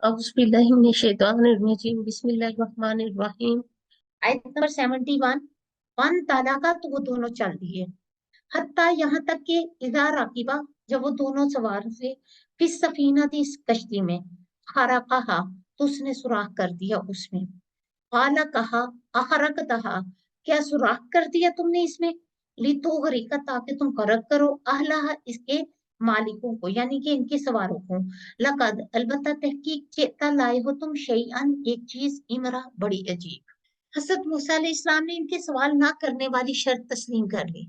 औज़ुबिल्लाहिमिनश्शैतानिर्रजीम बिस्मिल्लाहिर्रहमानिर्रहीम। आयत number 71। One ताला का, तो वो दोनों चल दिए। हत्ता, यहाँ तक कि इज़ा राकिबा, जब वो दोनों सवार हुए, फिस सफीना थी, इस कश्ती में, खरक़हा, तो उसने सुराख कर दिया उसमें। काला, कहा, अखरक़तहा, क्या सुराख कर दिया तुमने इसमें, लितुग़रिक़ा, ताकि तुम गरक करो, अहलहा, इसके मालिकों को, यानी कि इनके सवारों को। लक़द, अलबत्ता, तहकीक, जिअता, लाए हो तुम, शैअन, एक चीज, इमरा, बड़ी अजीब। हज़रत मूसा अलैहिस्सलाम ने इनके सवाल ना करने वाली शर्त तस्लीम कर ली।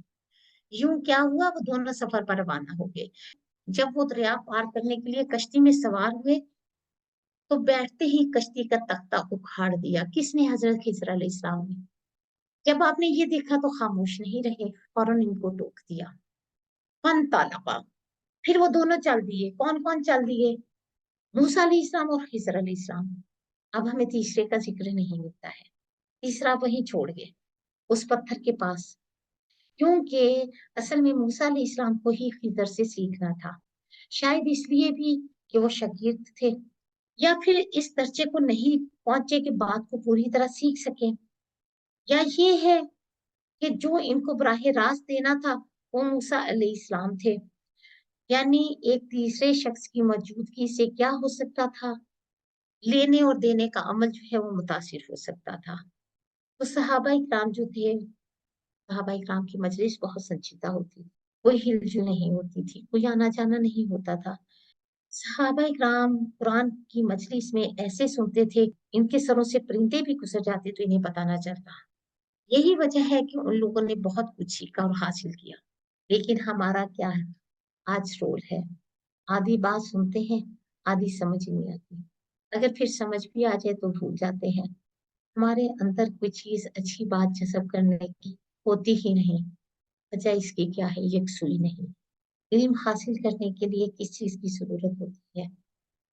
यूं क्या हुआ, वो दोनों सफर पर रवाना हो गए। जब वो दरिया पार करने के लिए कश्ती में सवार हुए, तो बैठते ही कश्ती का तख्ता उखाड़ दिया। किसने? हजरत खिज़र अलैहिस्सलाम ने। जब आपने ये देखा तो खामोश नहीं रहे, फौरन इनको टोक दिया। फन तालका, फिर वो दोनों चल दिए। कौन कौन चल दिए? मूसा अलैहिस्सलाम और खिज़र अलैहिस्सलाम। अब हमें तीसरे का जिक्र नहीं मिलता है। तीसरा वहीं छोड़ गए, उस पत्थर के पास, क्योंकि असल में मूसा अलैहिस्सलाम को ही खिज़र से सीखना था। शायद इसलिए भी कि वो शागिर्द थे, या फिर इस दर्जे को नहीं पहुंचे कि बात को पूरी तरह सीख सके, या ये है कि जो इनको बराह रास्त देना था वो मूसा अलैहिस्सलाम थे। यानी एक तीसरे शख्स की मौजूदगी से क्या हो सकता था, लेने और देने का अमल जो है वो मुतासिर हो सकता था। तो सहाबा इकराम जो थे, सहाबा इकराम की मजलिस बहुत संजीदा होती थी, कोई हिलजुल नहीं होती थी, कोई आना जाना नहीं होता था। सहाबा इकराम कुरान की मजलिस में ऐसे सुनते थे, इनके सरों से परिंदे भी गुजर जाते तो इन्हें पता ना चलता। यही वजह है कि उन लोगों ने बहुत कुछ सीखा और हासिल किया। लेकिन हमारा क्या है आज रोल है, आधी बात सुनते हैं, आधी समझ नहीं आती, अगर फिर समझ भी आ जाए तो भूल जाते हैं। हमारे अंदर कोई चीज अच्छी बात जज़ब करने की होती ही नहीं। वजह इसकी क्या है? यकसुई नहीं। इल्म हासिल करने के लिए किस चीज की जरूरत होती है?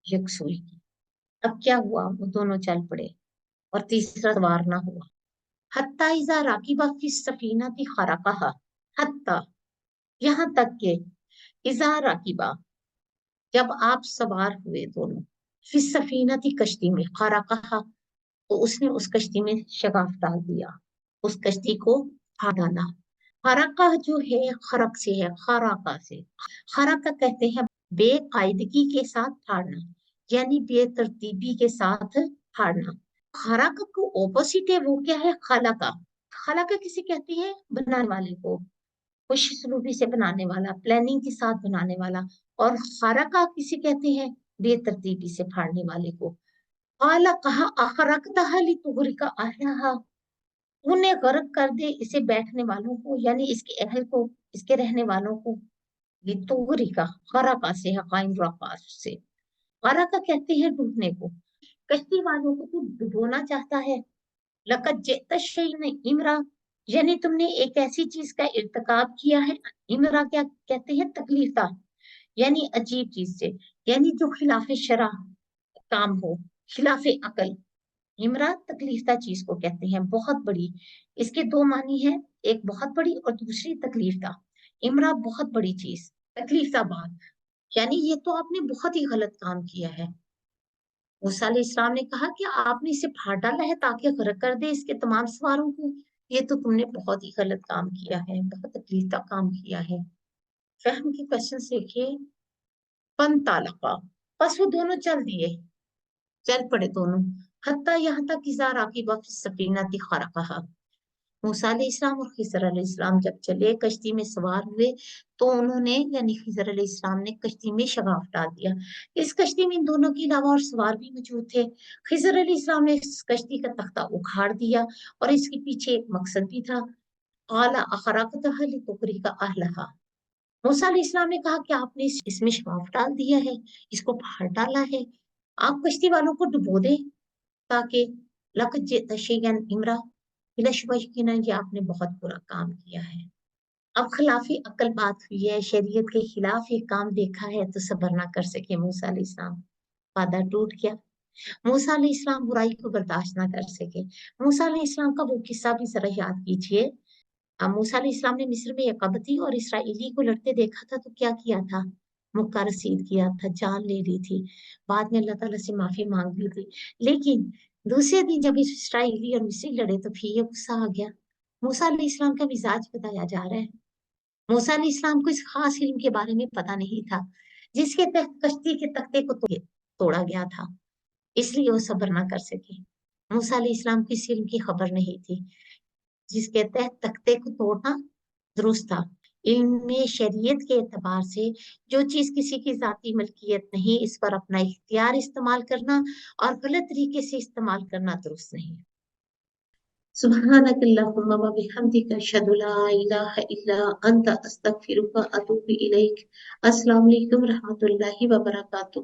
यकसुई की। अब क्या हुआ, वो दोनों चल पड़े और तीसरा सवार ना हुआ। हत्ता इज़ा राकिबा फिस सफीना थी खरकहा, हत्ता, यहाँ तक के, इज़ा राकिबा, जब आप सवार हुए दोनों, फिस सफीना थी, कश्ती में, खरकहा, तो उसने उस कश्ती में शगाफ डाल दिया, उस कश्ती को फाड़ डाला। खरका जो है खरक से है, खराका से। खराका कहते हैं बेकायदगी के साथ फाड़ना, यानी बेतरतीबी के साथ फाड़ना। खराका को ऑपोजिट है, वो क्या है? खलाका। खलाका किसे कहते हैं? बनाने वाले को, खुशसलूबी से बनाने वाला, प्लानिंग के साथ बनाने वाला। और खराका किसे कहते हैं? बेतरतीबी से फाड़ने वाले को। काला, कहा, अखरकतहा लितुग़रिका अहलहा, उन्हें गर्क कर दे इसे बैठने वालों को, यानी इसके अहल को, इसके रहने वालों को। लितुग़रिका, गरका से है, काइन रका से। गरका कहते हैं डूबने को। कश्ती वालों को तू डुबोना चाहता है। लक़द जिअता शैअन इम्रा, यानी तुमने एक ऐसी चीज का इर्तिकाब किया है। इमरा क्या कहते हैं? तकलीफदा, यानी अजीब चीज से, यानी जो खिलाफ शरा काम हो, खिलाफ अकल। इमरा तकलीफदा चीज को कहते हैं, बहुत बड़ी। इसके दो मानी है, एक बहुत बड़ी और दूसरी तकलीफदा। इमरा बहुत बड़ी चीज, तकलीफदा बात, यानी ये तो आपने बहुत ही गलत काम किया है। मूसा अलैहिस्सलाम ने कहा कि आपने इसे फाड़ डाला है ताकि गर्क कर दे इसके तमाम सवारों को। ये तो तुमने बहुत ही गलत काम किया है, बहुत तकलीफदा काम किया है। फहम के क्वेश्चन देखिए। फन तालका, बस वो दोनों चल दिए, चल पड़े दोनों। हत्ता, यहाँ तक इज़ा राकिबा फिस सफीनति खरकहा, मूसा अलैहिस्सलाम और खिज़र अलैहिस्सलाम जब चले, कश्ती में सवार हुए, तो उन्होंने, यानी खिज़र अलैहिस्सलाम ने कश्ती में शगाफ डाल दिया। इस कश्ती में इन दोनों के अलावा और सवार भी मौजूद थे। खिज़र अलैहिस्सलाम ने इस कश्ती का तख्ता उखाड़ दिया, और इसके पीछे एक मकसद भी था। क़ाला अखरक़तहा लितुग़रिका अहलहा, मूसा अलैहिस्सलाम ने कहा कि आपने इसमें शगाफ डाल दिया है, इसको फाड़ डाला है, आप कश्ती वालों को डुबो दें, ताकि लक़द जिअता शैअन इम्रा, बिलाशुबा यकीनन ये आपने बहुत बुरा काम किया है। अब खिलाफी अकल बात हुई है, शरीयत के खिलाफ ये काम देखा है, तो सब्र ना कर सके मूसा अलैहिस्सलाम, वादा टूट गया। मूसा अलैहिस्सलाम बुराई को बर्दाश्त ना कर सके। मूसा अलैहिस्सलाम का वो किस्सा भी जरा याद कीजिए। मूसा अलैहिस्सलाम ने मिस्र में एक कबती और इसराइली को लड़ते देखा था, तो क्या किया था? مکہ رسید کیا تھا، جان لے لی تھی، بعد میں اللہ تعالیٰ سے معافی مانگ لی تھی، لیکن دوسرے دن جب اسرائیلی اور مصری لڑے تو پھر یہ غصہ آ گیا۔ موسیٰ علیہ السلام کا مزاج بتایا جا رہا ہے، موسیٰ علیہ السلام کو اس خاص علم کے بارے میں پتہ نہیں تھا جس کے تحت کشتی کے تختے کو توڑا گیا تھا، اس لیے وہ صبر نہ کر سکے۔ موسیٰ علیہ السلام کو اس علم کی خبر نہیں تھی جس کے تحت تختے کو توڑنا درست تھا۔ علم میں شریعت کے اعتبار سے جو چیز کسی کی ذاتی ملکیت نہیں، اس پر اپنا اختیار استعمال کرنا اور غلط طریقے سے استعمال کرنا درست نہیں۔ سبحانک اللہم و بحمدک، اشہد ان لا الہ الا انت، استغفرک و اتوب الیک۔ السلام علیکم رحمۃ اللہ وبرکاتہ۔